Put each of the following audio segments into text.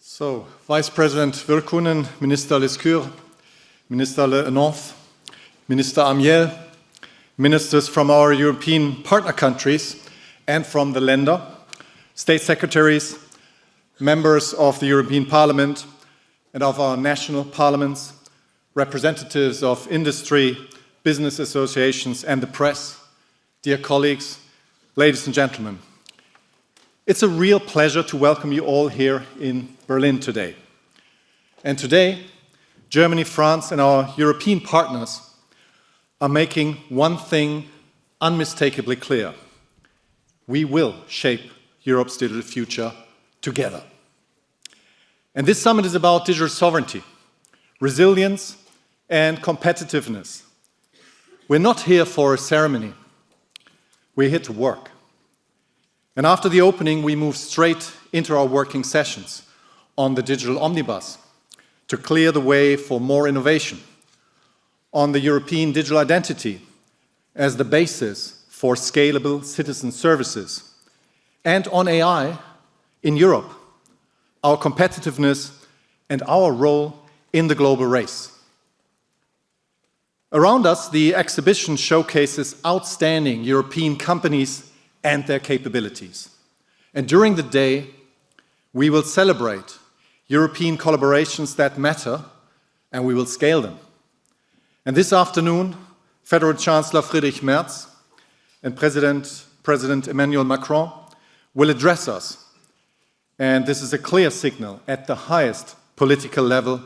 So, Vice President Virkkunen, Minister Lescure, Minister Le Nanf, Minister Amiel, ministers from our European partner countries and from the Länder, state secretaries, members of the European Parliament and of our national parliaments, representatives of industry, business associations and the press, dear colleagues, ladies and gentlemen. It's a real pleasure to welcome you all here in Berlin today. And today, Germany, France and our European partners are making one thing unmistakably clear. We will shape Europe's digital future together. And this summit is about digital sovereignty, resilience and competitiveness. We're not here for a ceremony. We're here to work. And after the opening, we move straight into our working sessions on the digital omnibus to clear the way for more innovation, on the European digital identity as the basis for scalable citizen services, and on AI in Europe, our competitiveness and our role in the global race. Around us, the exhibition showcases outstanding European companies and their capabilities. And during the day, we will celebrate European collaborations that matter, and we will scale them. And this afternoon, Federal Chancellor Friedrich Merz and President Emmanuel Macron will address us. And this is a clear signal at the highest political level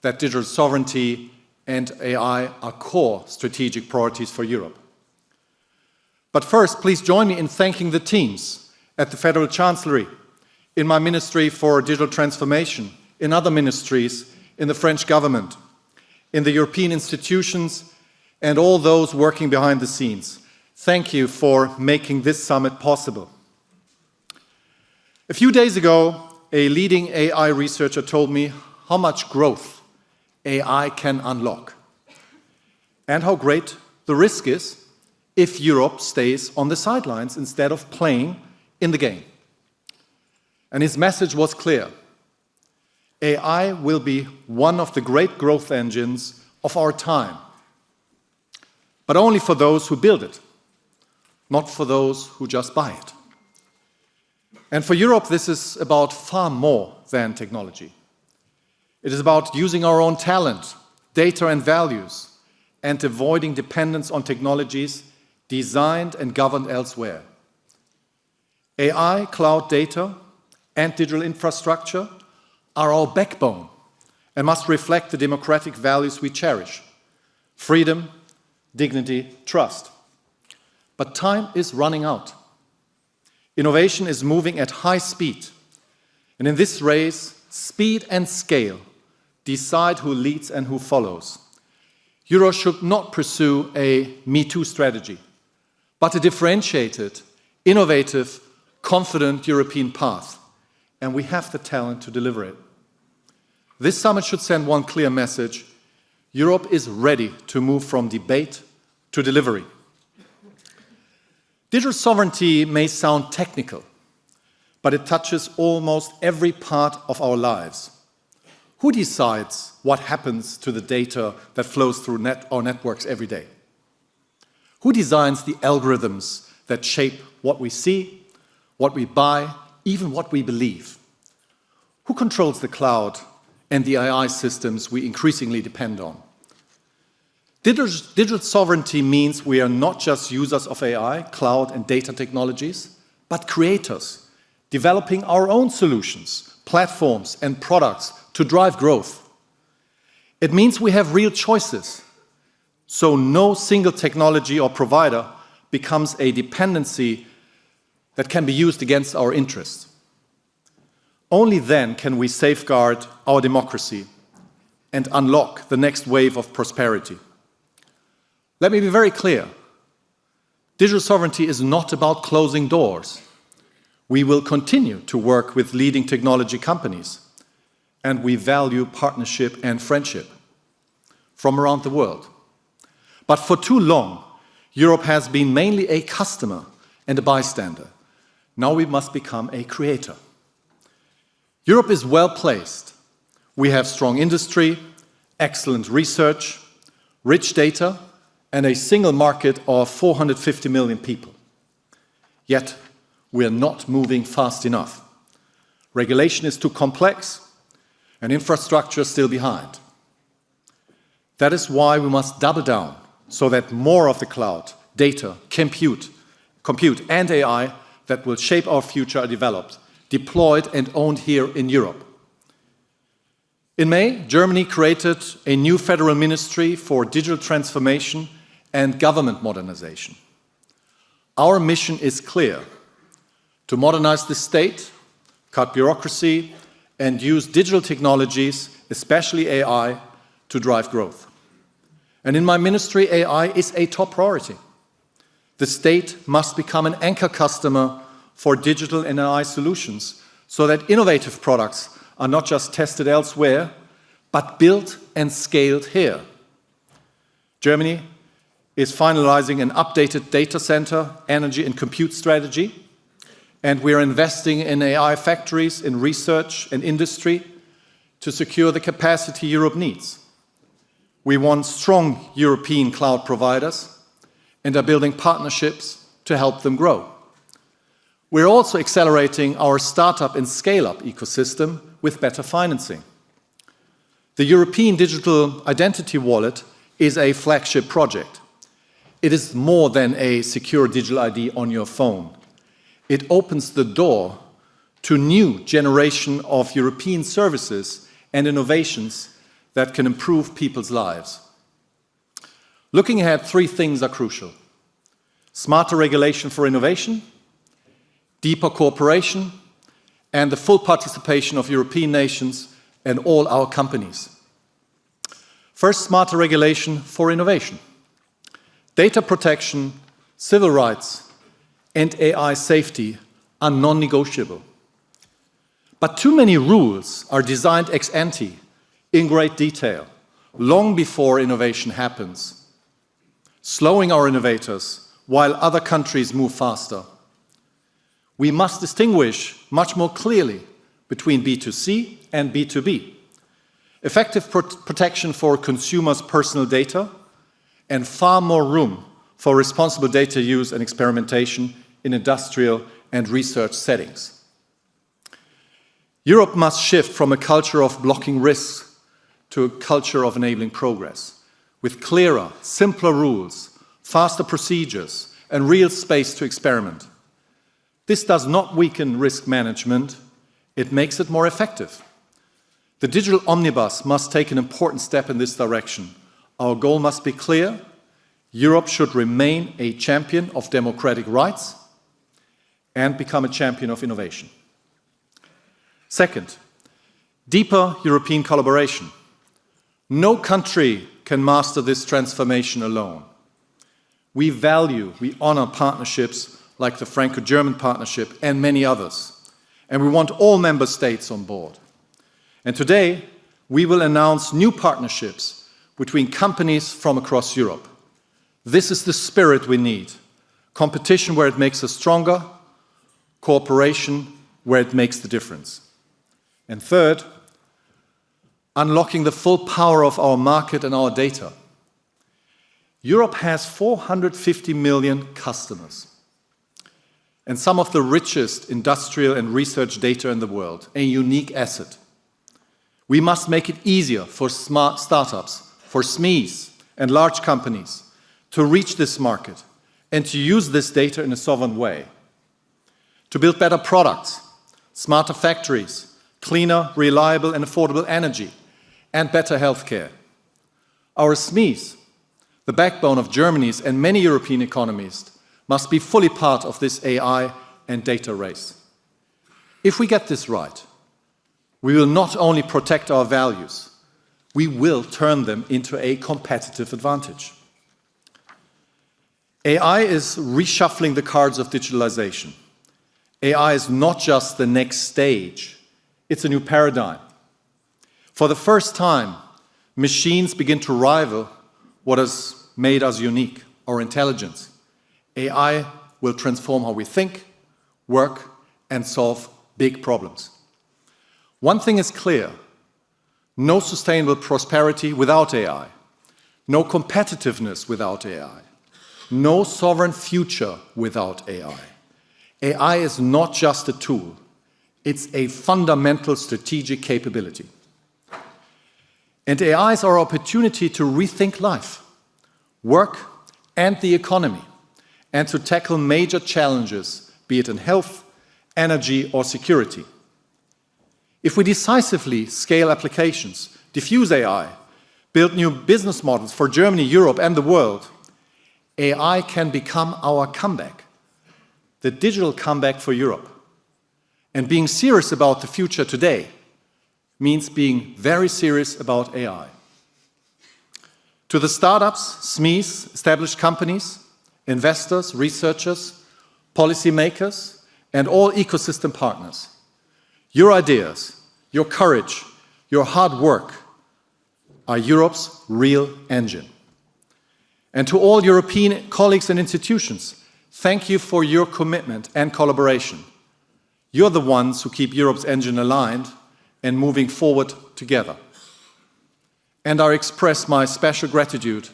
that digital sovereignty and AI are core strategic priorities for Europe. But first, please join me in thanking the teams at the Federal Chancellery, in my Ministry for Digital Transformation, in other ministries, in the French government, in the European institutions, and all those working behind the scenes. Thank you for making this summit possible. A few days ago, a leading AI researcher told me how much growth AI can unlock, and how great the risk is if Europe stays on the sidelines instead of playing in the game. And his message was clear. AI will be one of the great growth engines of our time, but only for those who build it, not for those who just buy it. And for Europe, this is about far more than technology. It is about using our own talent, data and values, and avoiding dependence on technologies designed and governed elsewhere. AI, cloud data, and digital infrastructure are our backbone and must reflect the democratic values we cherish: freedom, dignity, trust. But time is running out. Innovation is moving at high speed. And in this race, speed and scale decide who leads and who follows. Europe should not pursue a Me Too strategy, but a differentiated, innovative, confident European path. And we have the talent to deliver it. This summit should send one clear message: Europe is ready to move from debate to delivery. Digital sovereignty may sound technical, but it touches almost every part of our lives. Who decides what happens to the data that flows through our networks every day? Who designs the algorithms that shape what we see, what we buy, even what we believe? Who controls the cloud and the AI systems we increasingly depend on? Digital sovereignty means we are not just users of AI, cloud and data technologies, but creators, developing our own solutions, platforms and products to drive growth. It means we have real choices, so no single technology or provider becomes a dependency that can be used against our interests. Only then can we safeguard our democracy and unlock the next wave of prosperity. Let me be very clear. Digital sovereignty is not about closing doors. We will continue to work with leading technology companies, and we value partnership and friendship from around the world. But for too long, Europe has been mainly a customer and a bystander. Now we must become a creator. Europe is well placed. We have strong industry, excellent research, rich data, and a single market of 450 million people. Yet, we are not moving fast enough. Regulation is too complex, and infrastructure is still behind. That is why we must double down so that more of the cloud, data, compute, and AI that will shape our future are developed, deployed, and owned here in Europe. In May, Germany created a new federal ministry for digital transformation and government modernization. Our mission is clear: to modernize the state, cut bureaucracy, and use digital technologies, especially AI, to drive growth. And in my ministry, AI is a top priority. The state must become an anchor customer for digital and AI solutions so that innovative products are not just tested elsewhere, but built and scaled here. Germany is finalizing an updated data center, energy and compute strategy, and we are investing in AI factories, in research and industry to secure the capacity Europe needs. We want strong European cloud providers and are building partnerships to help them grow. We're also accelerating our startup and scale-up ecosystem with better financing. The European Digital Identity Wallet is a flagship project. It is more than a secure digital ID on your phone. It opens the door to a new generation of European services and innovations that can improve people's lives. Looking ahead, three things are crucial: smarter regulation for innovation, deeper cooperation, and the full participation of European nations and all our companies. First, smarter regulation for innovation. Data protection, civil rights, and AI safety are non-negotiable. But too many rules are designed ex ante, in great detail, long before innovation happens, slowing our innovators while other countries move faster. We must distinguish much more clearly between B2C and B2B. Effective protection for consumers' personal data and far more room for responsible data use and experimentation in industrial and research settings. Europe must shift from a culture of blocking risks to a culture of enabling progress, with clearer, simpler rules, faster procedures, and real space to experiment. This does not weaken risk management, it makes it more effective. The digital omnibus must take an important step in this direction. Our goal must be clear: Europe should remain a champion of democratic rights and become a champion of innovation. Second, deeper European collaboration. No country can master this transformation alone. We honor partnerships like the Franco-German partnership and many others, and we want all member states on board. And today, we will announce new partnerships between companies from across Europe. This is the spirit we need: competition where it makes us stronger, cooperation where it makes the difference. And third, unlocking the full power of our market and our data. Europe has 450 million customers and some of the richest industrial and research data in the world, a unique asset. We must make it easier for smart startups, for SMEs and large companies to reach this market and to use this data in a sovereign way, to build better products, smarter factories, cleaner, reliable and affordable energy, and better healthcare. Our SMEs, the backbone of Germany's and many European economies, must be fully part of this AI and data race. If we get this right, we will not only protect our values, we will turn them into a competitive advantage. AI is reshuffling the cards of digitalization. AI is not just the next stage, it's a new paradigm. For the first time, machines begin to rival what has made us unique, our intelligence. AI will transform how we think, work, and solve big problems. One thing is clear: no sustainable prosperity without AI, no competitiveness without AI, no sovereign future without AI. AI is not just a tool, it's a fundamental strategic capability. And AI is our opportunity to rethink life, work, and the economy, and to tackle major challenges, be it in health, energy, or security. If we decisively scale applications, diffuse AI, build new business models for Germany, Europe, and the world, AI can become our comeback, the digital comeback for Europe. And being serious about the future today means being very serious about AI. To the startups, SMEs, established companies, investors, researchers, policymakers, and all ecosystem partners, your ideas, your courage, your hard work are Europe's real engine. And to all European colleagues and institutions, thank you for your commitment and collaboration. You're the ones who keep Europe's engine aligned and moving forward together. And I express my special gratitude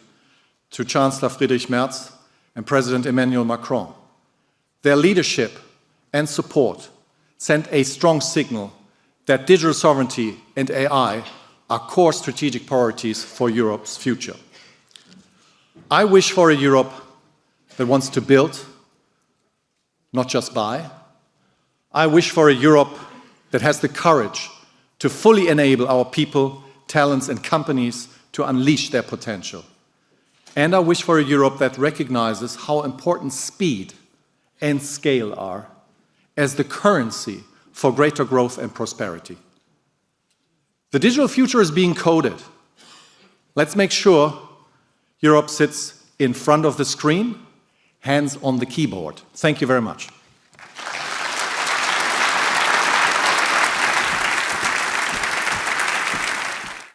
to Chancellor Friedrich Merz and President Emmanuel Macron. Their leadership and support sent a strong signal that digital sovereignty and AI are core strategic priorities for Europe's future. I wish for a Europe that wants to build, not just buy. I wish for a Europe that has the courage to fully enable our people, talents, and companies to unleash their potential. And I wish for a Europe that recognizes how important speed and scale are as the currency for greater growth and prosperity. The digital future is being coded. Let's make sure Europe sits in front of the screen, hands on the keyboard. Thank you very much.